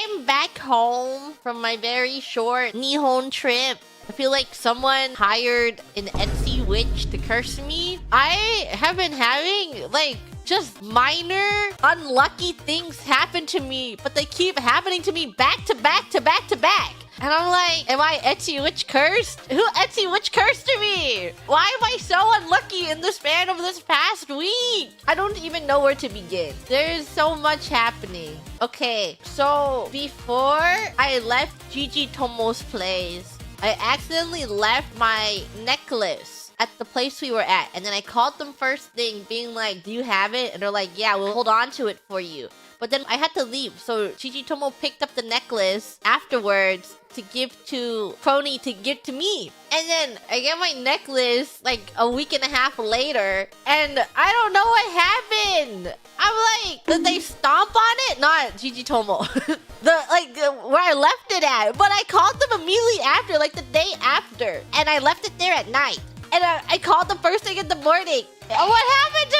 I'm back home from my very short Nihon trip. I feel like someone hired an Etsy witch to curse me. I have been having, like, just minor, unlucky things happen to me, but they keep happening to me back to back to back to back. And I'm like, am I Etsy witch cursed? Who Etsy witch cursed to me? Why am I so unlucky in the span of this past week? I don't even know where to begin. There's so much happening. Okay, so before I left Gigi Tomo's place, I accidentally left my necklace at the place we were at. And then I called them first thing being like, do you have it? And they're like, yeah, we'll hold on to it for you. But then I had to leave. So Gigi Tomo picked up the necklace afterwards to give to Crony to give to me. And then I get my necklace like a week and a half later. And I don't know what happened. I'm like, did they stomp on it? Not Gigi Tomo. Where I left it at. But I called them immediately after, like the day after. And I left it there at night. And I called them first thing in the morning. And what happened to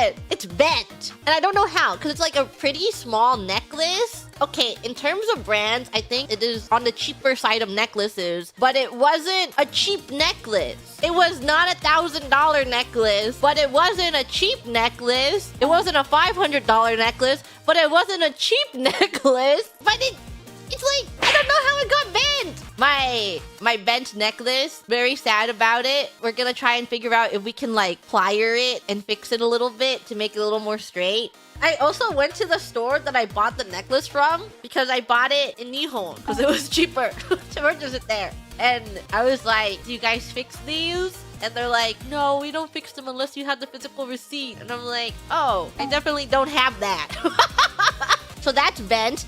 it? It's bent. And I don't know how, because it's like a pretty small necklace. Okay, in terms of brands, I think it is on the cheaper side of necklaces, but it wasn't a cheap necklace. It was not $1,000 necklace, but it wasn't a cheap necklace. It wasn't a $500 necklace, but it wasn't a cheap necklace. But it's like, I don't know how it got bent. My bent necklace, very sad about it. We're gonna try and figure out if we can like plier it and fix it a little bit to make it a little more straight. I also went to the store that I bought the necklace from because I bought it in Nihon because it was cheaper to purchase it there. And I was like, do you guys fix these? And they're like, no, we don't fix them unless you have the physical receipt. And I'm like, oh, I definitely don't have that. So that's bent.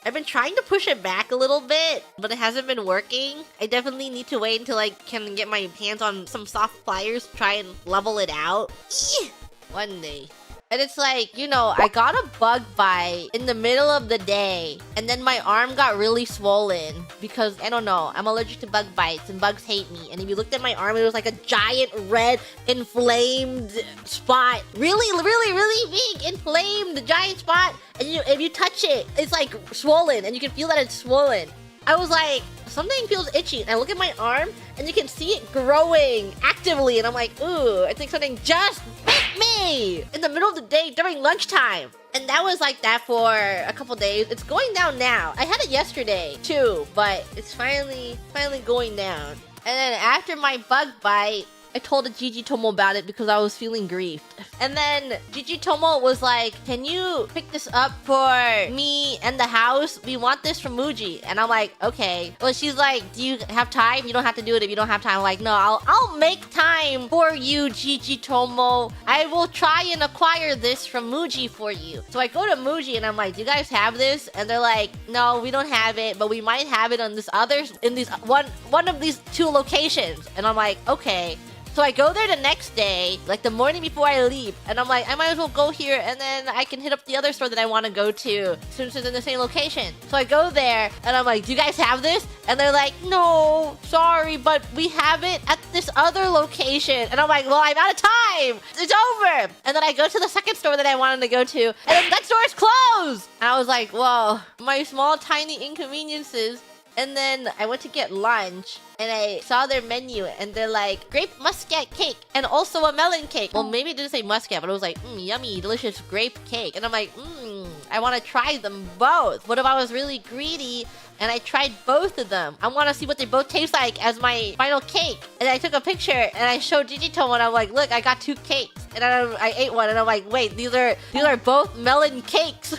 I've been trying to push it back a little bit, but it hasn't been working. I definitely need to wait until I can get my hands on some soft pliers to try and level it out. One day. And it's like, you know, I got a bug bite in the middle of the day. And then my arm got really swollen because, I don't know, I'm allergic to bug bites and bugs hate me. And if you looked at my arm, it was like a giant red inflamed spot. Really, really, really big inflamed giant spot. And if you touch it, it's like swollen and you can feel that it's swollen. I was like, something feels itchy. And I look at my arm and you can see it growing actively. And I'm like, ooh, I think something just bit me in the middle of the day during lunchtime. And that was like that for a couple days. It's going down now. I had it yesterday too, but it's finally going down. And then after my bug bite, I told Gigi Tomo about it because I was feeling grief. And then Gigi Tomo was like, can you pick this up for me and the house? We want this from Muji. And I'm like, okay. Well, she's like, do you have time? You don't have to do it if you don't have time. I'm like, no, I'll make time for you, Gigi Tomo. I will try and acquire this from Muji for you. So I go to Muji and I'm like, do you guys have this? And they're like, no, we don't have it, but we might have it on this one of these two locations. And I'm like, okay. So I go there the next day, like the morning before I leave. And I'm like, I might as well go here and then I can hit up the other store that I want to go to since it's in the same location. So I go there and I'm like, do you guys have this? And they're like, no, sorry, but we have it at this other location. And I'm like, well, I'm out of time. It's over. And then I go to the second store that I wanted to go to and then that store is closed. And I was like, whoa, my small, tiny inconveniences. And then I went to get lunch and I saw their menu and they're like, grape muscat cake and also a melon cake. Well, maybe it didn't say muscat, but it was like, yummy, delicious grape cake. And I'm like, I want to try them both. What if I was really greedy and I tried both of them? I want to see what they both taste like as my final cake. And I took a picture and I showed Gigi Tomo and I'm like, look, I got 2 cakes. And I ate one and I'm like, wait, these are both melon cakes.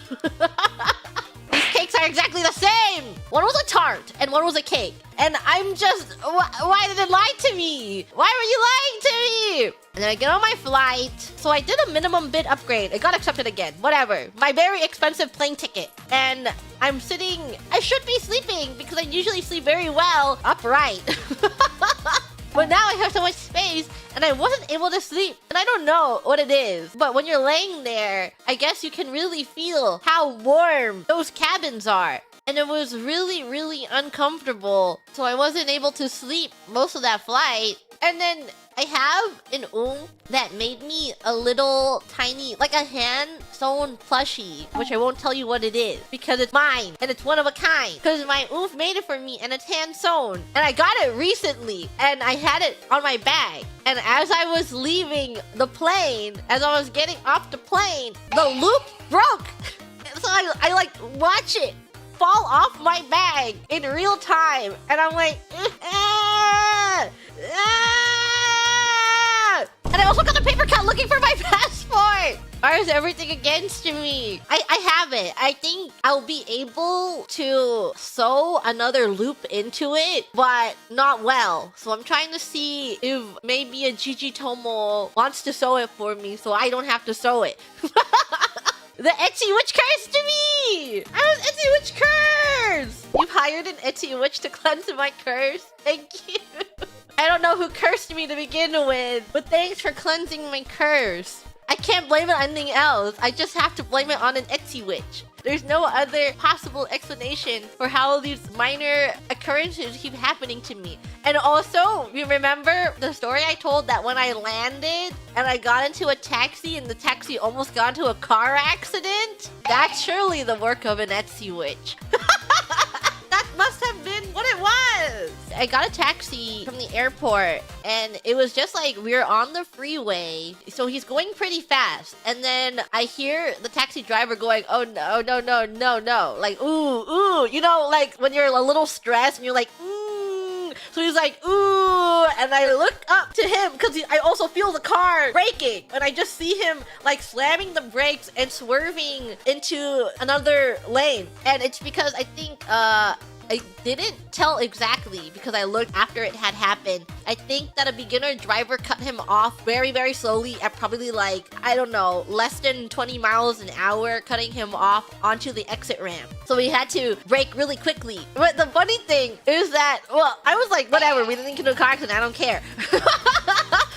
Cakes are exactly the same. One was a tart and one was a cake. And I'm just, why did it lie to me? Why were you lying to me? And then I get on my flight. So I did a minimum bid upgrade. It got accepted again. Whatever. My very expensive plane ticket. And I'm sitting, I should be sleeping because I usually sleep very well upright. But now I have so much space and I wasn't able to sleep. And I don't know what it is. But when you're laying there, I guess you can really feel how warm those cabins are. and it was really, really uncomfortable. So I wasn't able to sleep most of that flight. And then I have an oomph that made me a little tiny, like a hand-sewn plushie, which I won't tell you what it is because it's mine and it's one of a kind. Because my oomph made it for me and it's hand-sewn. And I got it recently and I had it on my bag. And as I was leaving the plane, as I was getting off the plane, the loop broke. So I like watch it fall off my bag in real time. And I'm like, ah, ah. And I also got the paper cut looking for my passport. Why is everything against me? I have it. I think I'll be able to sew another loop into it, but not well. So I'm trying to see if maybe a Gigi Tomo wants to sew it for me so I don't have to sew it. The Etsy witch cursed me! I was Etsy witch curse! You've hired an Etsy witch to cleanse my curse? Thank you. I don't know who cursed me to begin with, but thanks for cleansing my curse. I can't blame it on anything else. I just have to blame it on an Etsy witch. There's no other possible explanation for how these minor occurrences keep happening to me. And also, you remember the story I told that when I landed and I got into a taxi and the taxi almost got into a car accident? That's surely the work of an Etsy witch. That must have been what it was. I got a taxi from the airport and it was just like we were on the freeway. So he's going pretty fast. And then I hear the taxi driver going, oh no, no, no, no, no. Like, ooh, ooh. You know, like when you're a little stressed and you're like, So he's like, ooh. And I look up to him because I also feel the car braking. And I just see him like slamming the brakes and swerving into another lane. And it's because I think, I didn't tell exactly because I looked after it had happened. I think that a beginner driver cut him off very, very slowly at probably like, I don't know, less than 20 miles an hour, cutting him off onto the exit ramp. So we had to brake really quickly. But the funny thing is that, well, I was like, whatever, we didn't get into a car accident, I don't care.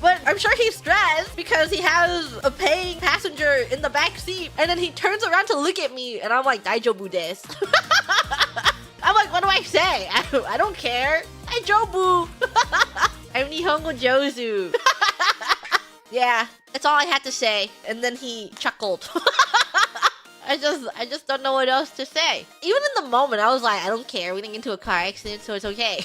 But I'm sure he's stressed because he has a paying passenger in the back seat. And then he turns around to look at me and I'm like, Daijobu desu. I'm like, what do I say? I don't care. Daijobu. I'm Nihongo Jozu. Yeah, that's all I had to say. And then he chuckled. I just don't know what else to say. Even in the moment, I was like, I don't care. We didn't get into a car accident, so it's okay.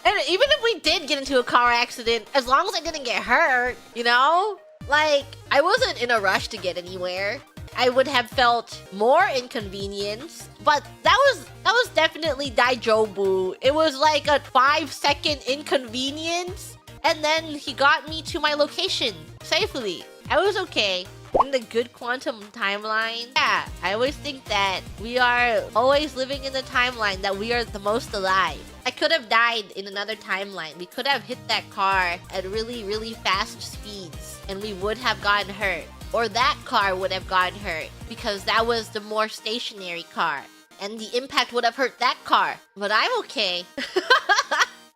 And even if we did get into a car accident, as long as I didn't get hurt, you know? Like, I wasn't in a rush to get anywhere. I would have felt more inconvenience, but that was definitely Daijobu. It was like a 5-second inconvenience, and then he got me to my location safely. I was okay. In the good quantum timeline, yeah, I always think that we are always living in the timeline that we are the most alive. I could have died in another timeline. We could have hit that car at really, really fast speeds, and we would have gotten hurt. Or that car would have gotten hurt because that was the more stationary car. And the impact would have hurt that car. But I'm okay.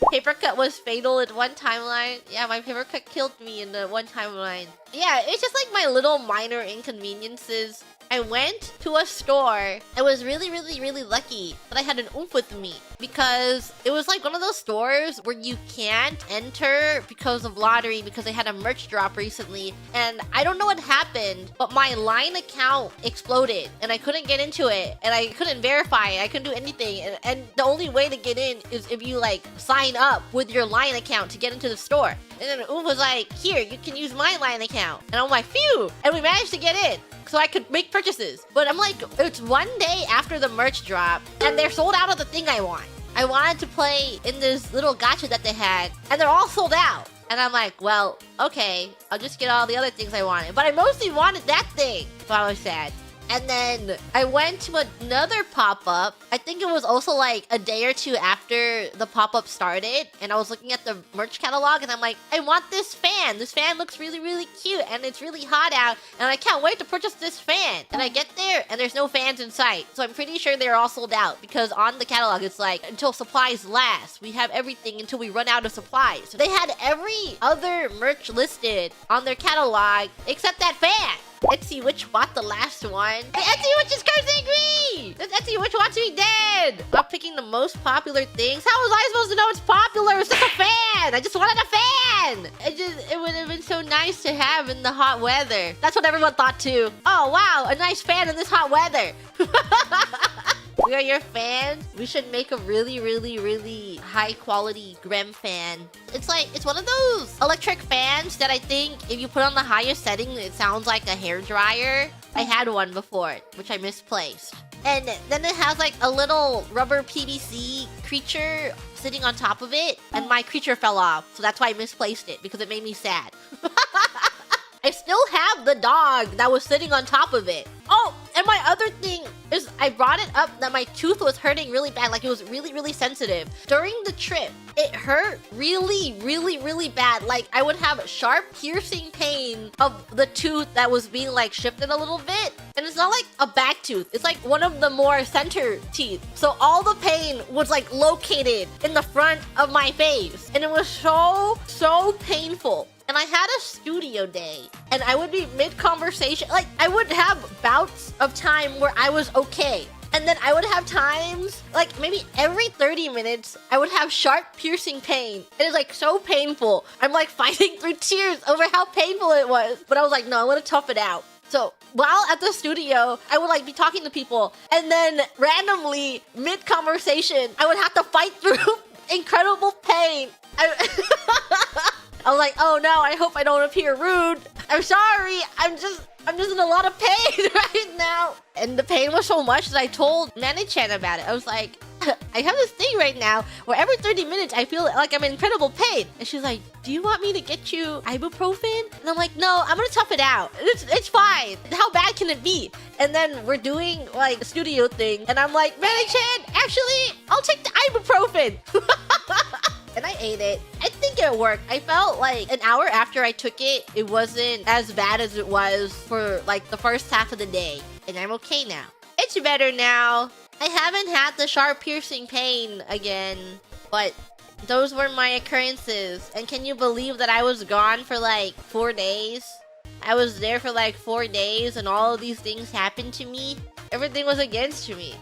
Paper cut was fatal in one timeline. Yeah, my paper cut killed me in the one timeline. Yeah, it's just like my little minor inconveniences. I went to a store. I was really, really, really lucky that I had an oomph with me because it was like one of those stores where you can't enter because of lottery because they had a merch drop recently. And I don't know what happened, but my line account exploded and I couldn't get into it and I couldn't verify it. I couldn't do anything. And the only way to get in is if you like sign up with your line account to get into the store. And then oomph was like, here, you can use my line account. And I'm like, phew. And we managed to get in. So I could make purchases. But I'm like, it's one day after the merch drop and they're sold out of the thing I want. I wanted to play in this little gacha that they had and they're all sold out. And I'm like, well, okay, I'll just get all the other things I wanted. But I mostly wanted that thing. So I was sad. And then I went to another pop-up. I think it was also like a day or two after the pop-up started. And I was looking at the merch catalog and I'm like, I want this fan. This fan looks really, really cute and it's really hot out. And I can't wait to purchase this fan. And I get there and there's no fans in sight. So I'm pretty sure they're all sold out because on the catalog, it's like, until supplies last. We have everything until we run out of supplies. So they had every other merch listed on their catalog except that fan. Etsy Witch bought the last one. The Etsy Witch is cursing me! This Etsy Witch wants me dead! I'm picking the most popular things. How was I supposed to know it's popular? It's just a fan! I just wanted a fan! It would have been so nice to have in the hot weather. That's what everyone thought too. Oh wow, a nice fan in this hot weather. We are your fans. We should make a really high quality Grem fan. It's one of those electric fans that I think if you put on the highest setting, it sounds like a hair dryer. I had one before, which I misplaced. And then it has like a little rubber PVC creature sitting on top of it. And my creature fell off. So that's why I misplaced it, because it made me sad. I still have the dog that was sitting on top of it. Oh, and my other thing is I brought it up that my tooth was hurting really bad. Like it was really sensitive. During the trip, it hurt really bad. Like I would have sharp piercing pain of the tooth that was being like shifted a little bit. And it's not like a back tooth. It's like one of the more center teeth. So all the pain was like located in the front of my face. And it was so painful. And I had a studio day, and I would be mid-conversation. Like, I would have bouts of time where I was okay. And then I would have times, like, maybe every 30 minutes, I would have sharp, piercing pain. It is, like, so painful. I'm, like, fighting through tears over how painful it was. But I was like, no, I want to tough it out. So, while at the studio, I would, like, be talking to people. And then, randomly, mid-conversation, I would have to fight through incredible pain. I was like, oh no, I hope I don't appear rude. I'm sorry, I'm just in a lot of pain right now. And the pain was so much that I told Manny-chan about it. I was like, I have this thing right now where every 30 minutes I feel like I'm in incredible pain. And she's like, do you want me to get you ibuprofen? And I'm like, no, I'm gonna tough it out. It's fine. How bad can it be? And then we're doing like a studio thing. And I'm like, Manny-chan, actually, I'll take the ibuprofen. And I ate it. I think it worked. I felt like an hour after I took it, it wasn't as bad as it was for like the first half of the day. And I'm okay now. It's better now. I haven't had the sharp piercing pain again, but those were my occurrences. And can you believe that I was gone for like 4 days? I was there for like 4 days and all of these things happened to me. Everything was against me.